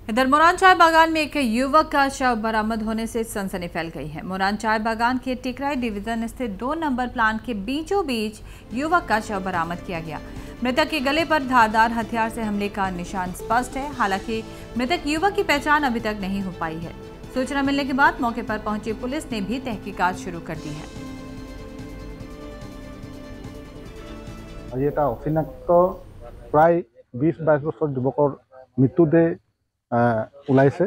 इधर मोरान चाय बागान में एक युवक का शव बरामद होने से सनसनी फैल गई है। मोरान चाय बागान के टिकराई डिवीजन स्थित 2 नंबर प्लांट के बीचों बीच युवक का शव बरामद किया गया। मृतक के गले पर धारदार हथियार से हमले का निशान स्पष्ट है। हालांकि मृतक युवक की पहचान अभी तक नहीं हो पाई है। सूचना मिलने के बाद मौके पर पहुंची पुलिस ने भी तहकीकात शुरू कर दी है। অচিনাক্ত প্ৰায় 20-22 বছৰ যুৱকৰ মৃত্যুদেহ ওলাইছে।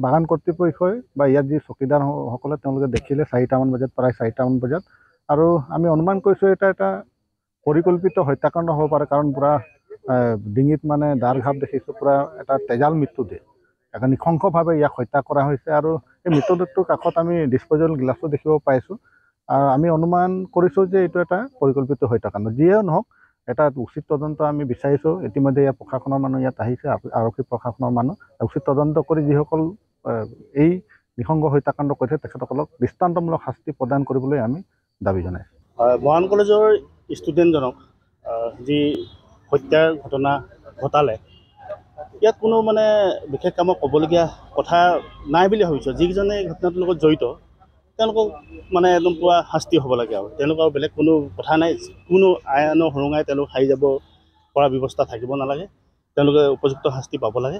বাগান কৰ্তৃপক্ষই বা ইয়াত যি চকীদাৰসকলে তেওঁলোকে দেখিলে 4টামান বজাত, প্ৰায় 4টামান বজাত, আৰু আমি অনুমান কৰিছোঁ এটা পৰিকল্পিত হত্যাকাণ্ড হ'ব পাৰে, কাৰণ পুৰা ডিঙিত মানে দাঁৰ ঘাপ দেখিছোঁ, পুৰা এটা তেজাল মৃত্যুদেহ, এটা নৃশংসভাৱে ইয়াক হত্যা কৰা হৈছে। আৰু এই মৃতদেহটোৰ কাষত আমি ডিছপ'জেবল গ্লাছো দেখিব পাইছোঁ। আমি অনুমান কৰিছোঁ যে এইটো এটা পৰিকল্পিত হত্যাকাণ্ড। যিয়েই নহওক, এটা উচিত তদন্ত আমি বিচাৰিছোঁ। ইতিমধ্যে ইয়াত প্ৰশাসনৰ মানুহ ইয়াত আহিছে, আৰক্ষী প্ৰশাসনৰ মানুহ উচিত তদন্ত কৰি যিসকল এই নৃশংস হত্যাকাণ্ড কৰিছে তেখেতসকলক দৃষ্টান্তমূলক শাস্তি প্ৰদান কৰিবলৈ আমি দাবী জনাইছোঁ। মৰাণ কলেজৰ ষ্টুডেণ্টজনক যি হত্যাৰ ঘটনা ঘটালে, ইয়াত কোনো মানে বিশেষ কামত ক'বলগীয়া কথা নাই বুলি ভাবিছোঁ। যিকেইজনে এই ঘটনাটোৰ লগত জড়িত তেওঁলোকক মানে একদম পুৰা শাস্তি হ'ব লাগে, আৰু তেওঁলোকৰ বেলেগ কোনো কথা নাই। কোনো আইনৰ সুৰুঙাই তেওঁলোক সাৰি যাব পৰা ব্যৱস্থা থাকিব নালাগে, তেওঁলোকে উপযুক্ত শাস্তি পাব লাগে।